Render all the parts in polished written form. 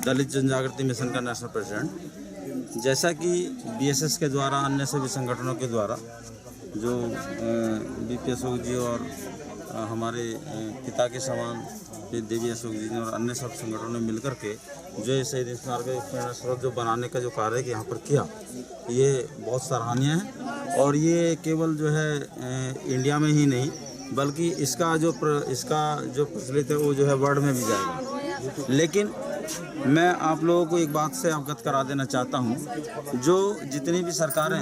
दलित जनजागृति mission का national president. जैसा कि बीएसएस के द्वारा, अन्य सभी संगठनों के द्वारा, जो बीपी अशोक जी और हमारे पिता के समान देवी अशोक जी ने और अन्य सब संगठनों ने मिलकर के जो ये शहीद स्मारक प्रेरणा स्रोत जो बनाने का जो कार्य यहाँ पर किया, ये बहुत सराहनीय है। और ये केवल जो है इंडिया में ही नहीं, बल्कि इसका जो प्रचलित है वो जो है वर्ल्ड में भी जाएगा। लेकिन मैं आप लोगों को एक बात से अवगत करा देना चाहता हूं, जो जितनी भी सरकारें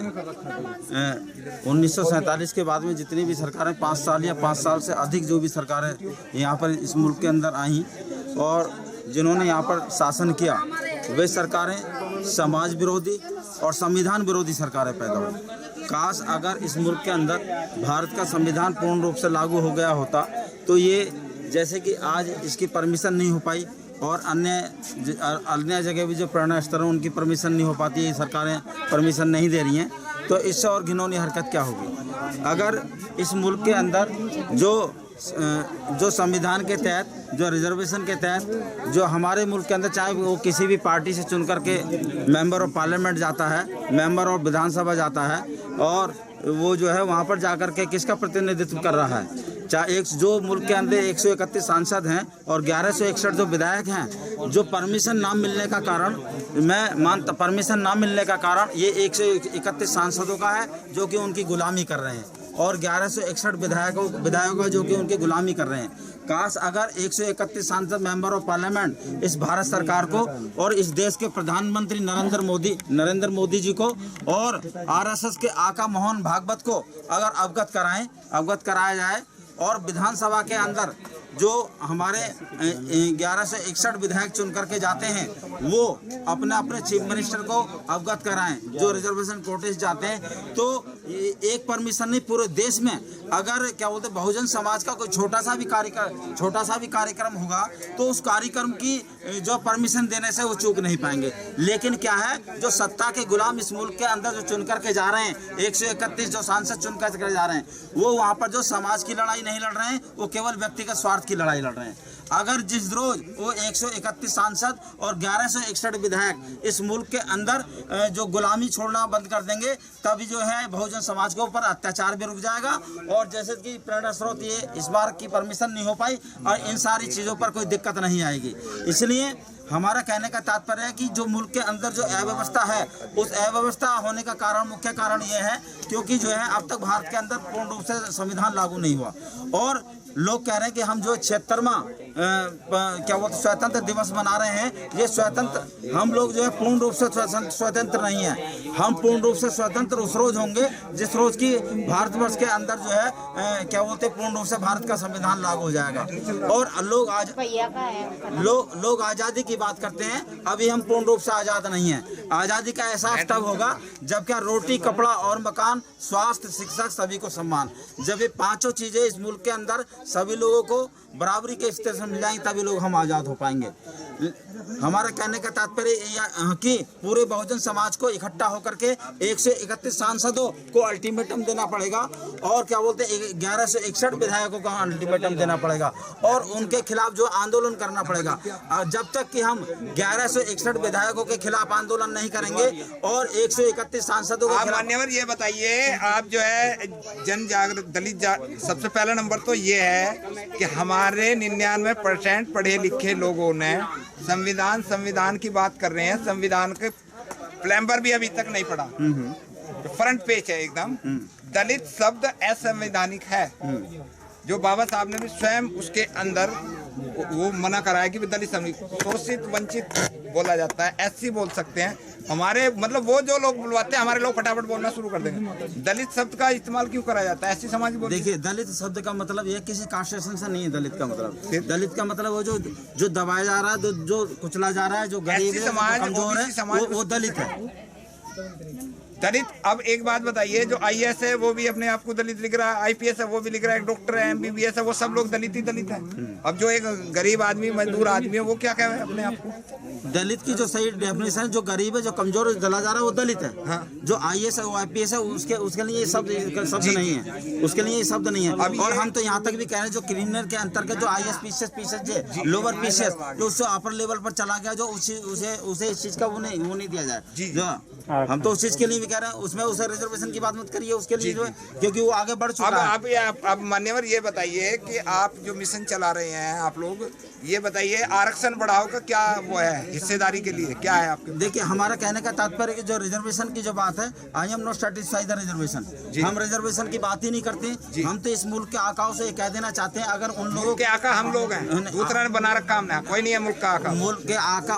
1947 के बाद में जितनी भी सरकारें 5 साल या 5 साल से अधिक जो भी सरकारें यहाँ पर इस मुल्क के अंदर आई और जिन्होंने यहाँ पर शासन किया, वे सरकारें समाज विरोधी और संविधान विरोधी सरकारें पैदा हुई। काश अगर इस मुल्क के अंदर भारत का संविधान पूर्ण रूप से लागू हो गया होता तो ये, जैसे कि आज इसकी परमिशन नहीं हो पाई और अन्य जगह भी जो प्रेरणा स्थल उनकी परमिशन नहीं हो पाती है, सरकारें परमिशन नहीं दे रही हैं, तो इससे और घिनौनी हरकत क्या होगी। अगर इस मुल्क के अंदर जो संविधान के तहत, जो रिजर्वेशन के तहत, जो हमारे मुल्क के अंदर चाहे वो किसी भी पार्टी से चुन करके मेंबर ऑफ पार्लियामेंट जाता है, मेंबर ऑफ विधानसभा जाता है और वो जो है वहाँ पर जाकर के किसका प्रतिनिधित्व कर रहा है, चाहे जो मुल्क के अंदर 131 सांसद हैं और 1161 जो विधायक हैं, जो परमिशन ना मिलने का कारण, परमिशन ना मिलने का कारण ये 131 सांसदों का है जो कि उनकी गुलामी कर रहे हैं और 1161 विधायकों जो कि उनकी गुलामी कर रहे हैं। काश अगर 131 सांसद मेंबर ऑफ पार्लियामेंट इस भारत सरकार को और इस देश के प्रधानमंत्री नरेंद्र मोदी जी को और आरएसएस के आका मोहन भागवत को अगर अवगत कराया जाए और विधानसभा के अंदर जो हमारे 1161 विधायक चुन करके जाते हैं वो अपने चीफ मिनिस्टर को अवगत कराएं, जो रिजर्वेशन कोटे से जाते हैं, तो एक परमिशन नहीं, पूरे देश में अगर क्या बोलते बहुजन समाज का कोई छोटा सा भी कार्यक्रम होगा तो उस कार्यक्रम की जो परमिशन देने से वो चूक नहीं पाएंगे। लेकिन क्या है, जो सत्ता के गुलाम इस मुल्क के अंदर जो चुन करके जा रहे हैं, 131 जो सांसद चुन करके जा रहे हैं, वो वहाँ पर जो समाज की लड़ाई नहीं लड़ रहे हैं, वो केवल व्यक्तिगत स्वार्थ की लड़ाई लड़ रहे हैं। अगर जिस रोज वो 131 सांसद और 1161 विधायक इस मुल्क के अंदर जो गुलामी छोड़ना बंद कर देंगे, तभी जो है बहुजन समाज के ऊपर अत्याचार भी रुक जाएगा। और जैसे कि प्रेरणा स्रोत ये इस बार की परमिशन नहीं हो पाई और इन सारी चीज़ों पर कोई दिक्कत नहीं आएगी। इसलिए हमारा कहने का तात्पर्य है कि जो मुल्क के अंदर जो अव्यवस्था है, उस अव्यवस्था होने का कारण, मुख्य कारण ये है क्योंकि जो है अब तक भारत के अंदर पूर्ण रूप से संविधान लागू नहीं हुआ और लोग कह रहे हैं कि हम जो 76वां क्या वो स्वतंत्र दिवस मना रहे हैं, ये स्वतंत्र, हम लोग जो है पूर्ण रूप से स्वतंत्र नहीं है। हम पूर्ण रूप से स्वतंत्र उस रोज होंगे जिस रोज की भारतवर्ष के अंदर जो है क्या बोलते पूर्ण रूप से भारत का संविधान लागू हो जाएगा। और लोग आज़ादी की बात करते हैं, अभी हम पूर्ण रूप से आज़ाद नहीं है। आज़ादी का एहसास तब होगा जब क्या रोटी, कपड़ा और मकान, स्वास्थ्य, शिक्षक, सभी को सम्मान, जब ये पांचों चीजें इस मुल्क के अंदर सभी लोगों को बराबरी के स्तर से मिल जाएंगे, तभी लोग हम आज़ाद हो पाएंगे। हमारा कहने का तात्पर्य कि पूरे बहुजन समाज को इकट्ठा होकर के 131 सांसदों को अल्टीमेटम देना पड़ेगा और क्या बोलते 1161 विधायकों का अल्टीमेटम देना पड़ेगा और उनके खिलाफ जो आंदोलन करना पड़ेगा। जब तक कि हम 1161 विधायकों के खिलाफ आंदोलन नहीं करेंगे और 131 सांसदों के खिलाफ। मान्यवर ये बताइए, आप जो है जन जागृत दलित सबसे पहला नंबर तो ये है कि हमारे 99% पढ़े लिखे लोगों ने संविधान की बात कर रहे हैं, संविधान के प्लेम्बर भी अभी तक नहीं पढ़ा। फ्रंट पेज है एकदम, दलित शब्द असंवैधानिक है, जो बाबा साहब ने भी स्वयं उसके अंदर वो मना कराया कि दलित शोषित वंचित बोला जाता है, एससी बोल सकते हैं। हमारे मतलब वो जो लोग बुलवाते हैं, हमारे लोग फटाफट बोलना शुरू कर देंगे। दलित शब्द का इस्तेमाल क्यों करा जाता है? ऐसी समाज बोल, देखिए दलित शब्द का मतलब ये किसी कास्टेशन से नहीं है। दलित का मतलब, दलित का मतलब वो जो दबाया जा रहा है, जो कुचला जा रहा है, जो गरीब है, कमजोर है, वो दलित है। दलित। अब एक बात बताइए, जो IAS है वो भी अपने आप को दलित लिख रहा है, IPS है वो भी लिख रहा है, डॉक्टर है, MBBS है, वो सब लोग दलित ही दलित है। अब जो एक गरीब आदमी, मजदूर आदमी है, वो क्या कहे अपने आप को? दलित की जो सही डेफिनेशन है, जो गरीब है, जो कमजोर चला जा रहा है, वो दलित है। हाँ। जो IAS है, वो IPS है, उसके लिए ये शब्द नहीं है, उसके लिए ये शब्द नहीं है। और हम तो यहाँ तक भी कह रहे हैं, जो क्रिमिनल के अंतर्गत जो IAS PCS लोअर PCS जो उससे अपर लेवल पर चला गया, जो उसे इस चीज का वो नहीं दिया जाए। जो हम तो उस चीज के लिए भी कह रहे हैं, उसमें उसे रिजर्वेशन की बात मत करिए उसके लिए, जो है क्योंकि वो आगे बढ़ चुका है। अब मान्यवर ये बताइए कि आप जो मिशन चला रहे हैं, आप लोग ये बताइए, आरक्षण बढ़ाओ का क्या वो है, हिस्सेदारी के लिए क्या है आपके? देखिए, हमारा कहने का तात्पर्य कि जो रिजर्वेशन की जो बात है, I am not satisfied the reservation. हम रिजर्वेशन की बात ही नहीं करते। हम तो इस मुल्क के आकाओं से कह देना चाहते हैं, अगर उन लोगों के आका हम लोग हैं, दूसरा ने बना रखा हमने, कोई नहीं है मुल्क का आका।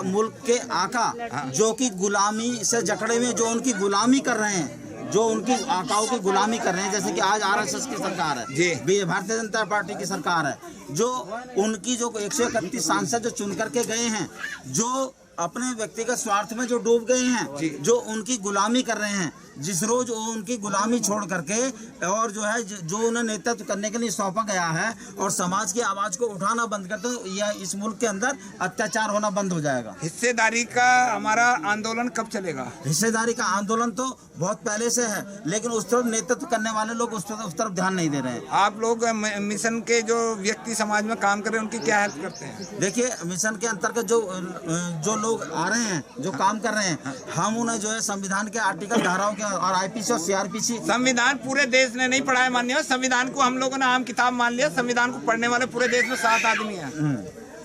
मुल्क के आका जो कि गुलामी से जकड़े में, जो उनकी गुलामी कर रहे हैं, जो उनकी आकाओं की गुलामी कर रहे हैं, जैसे कि आज RSS की सरकार है, भारतीय जनता पार्टी की सरकार है, जो उनकी जो 131 सांसद जो चुन करके गए हैं, जो अपने व्यक्तिगत स्वार्थ में जो डूब गए हैं, जो उनकी गुलामी कर रहे हैं, जिस रोज उनकी गुलामी छोड़ करके और जो है जो उन्हें नेतृत्व करने के लिए सौंपा गया है, और समाज की आवाज को उठाना बंद कर दो, यह इस मुल्क के अंदर अत्याचार होना बंद हो जाएगा। हिस्सेदारी का हमारा आंदोलन कब चलेगा? हिस्सेदारी का आंदोलन तो बहुत पहले से है, लेकिन उस तरफ नेतृत्व करने वाले लोग उस तरफ ध्यान नहीं दे रहे हैं। आप लोग मिशन के जो व्यक्ति समाज में काम कर रहे हैं, उनकी क्या हेल्प करते हैं? देखिए, मिशन के अंतर्गत जो लोग आ रहे हैं, जो काम कर रहे हैं, हम उन्हें जो है संविधान के आर्टिकल धाराओं के और IPC और CRPC। संविधान पूरे देश ने नहीं पढ़ा है मान्य, संविधान को हम लोगों ने आम किताब मान लिया। संविधान को पढ़ने वाले पूरे देश में 7 आदमी हैं।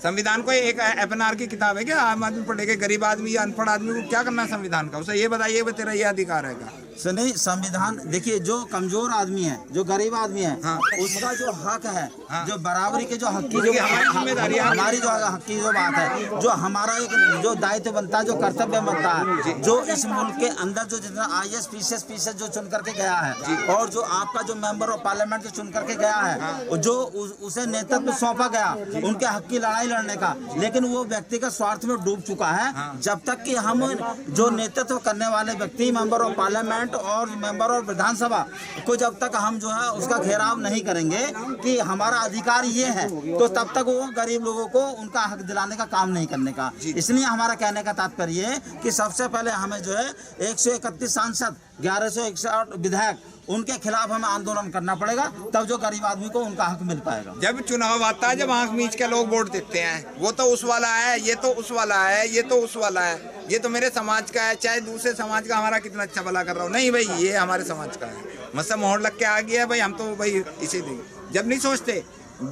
संविधान को एक FNR की किताब है क्या? आम आदमी पढ़ेगा, गरीब आदमी या अनपढ़ आदमी को क्या करना है संविधान का? उसे ये बताइए, तेरा ये अधिकार है क्या? नहीं, संविधान देखिए, जो कमजोर आदमी है, जो गरीब आदमी है, उसका जो हक है, जो बराबरी के जो हक की जो हमारी जिम्मेदारी है, हमारी जो हक की जो बात है, जो हमारा एक जो दायित्व बनता है, जो कर्तव्य बनता है, जो इस मुल्क के अंदर जो जितना IAS PCS जो चुन करके गया है, और जो आपका जो मेंबर ऑफ पार्लियामेंट जो चुन करके गया है, जो उसे नेतृत्व सौंपा गया उनके हक की लड़ाई लड़ने का, लेकिन वो व्यक्तिगत स्वार्थ में डूब चुका है। जब तक कि हम जो नेतृत्व करने वाले व्यक्ति, मेंबर ऑफ पार्लियामेंट और मेंबर ऑफ विधानसभा को, जब तक हम जो है उसका घेराव नहीं करेंगे कि हमारा अधिकार ये है, तो तब तक वो गरीब लोगों को उनका हक दिलाने का काम नहीं करने का। इसलिए हमारा कहने का तात्पर्य है कि सबसे पहले हमें जो है 131 सांसद, 1161 विधायक, उनके खिलाफ हमें आंदोलन करना पड़ेगा, तब जो गरीब आदमी को उनका हक मिल पाएगा। जब चुनाव आता है, जब आंख मीच के लोग वोट देते हैं, वो तो उस वाला है, ये तो उस वाला है, ये तो उस वाला है, ये तो मेरे समाज का है, चाहे दूसरे समाज का हमारा कितना अच्छा भला कर रहा हो, नहीं भाई ये हमारे समाज का है, मसा मोहर लग के आ गया भाई, हम तो भाई इसे देंगे। जब नहीं सोचते,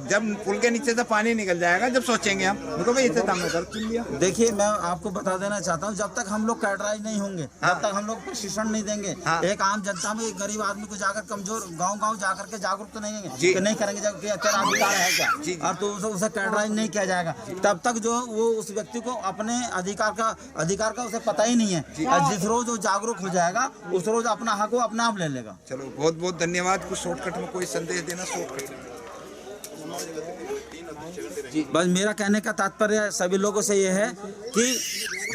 जब पुल के नीचे से पानी निकल जाएगा, जब सोचेंगे हम, देखो भाई इसे हमने कर चुन लिया। देखिए, मैं आपको बता देना चाहता हूँ, जब तक हम लोग कैडराइज नहीं होंगे, जब तक हम लोग प्रशिक्षण नहीं देंगे, एक आम जनता में, एक गरीब आदमी को जाकर कमजोर गांव-गांव जाकर के जागरूक तो नहीं करेंगे, जब तेरा अधिकार है क्या, और तो उसे कैडराइज नहीं किया जाएगा, तब तक जो वो उस व्यक्ति को अपने अधिकार का उसे पता ही नहीं है। और जिस रोज वो जागरूक हो जाएगा, उस रोज अपना हक वो अपने आप ले लेगा। चलो, बहुत बहुत धन्यवाद। कुछ शॉर्टकट में कोई संदेश देना? शॉर्टकट बस मेरा कहने का तात्पर्य सभी लोगों से ये है कि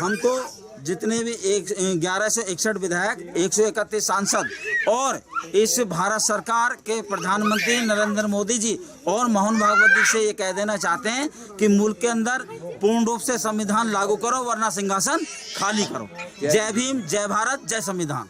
हमको जितने भी 1161 विधायक, 131 सांसद और इस भारत सरकार के प्रधानमंत्री नरेंद्र मोदी जी और मोहन भागवत जी से ये कह देना चाहते हैं कि मुल्क के अंदर पूर्ण रूप से संविधान लागू करो, वरना सिंहासन खाली करो। जय भीम, जय भारत, जय संविधान।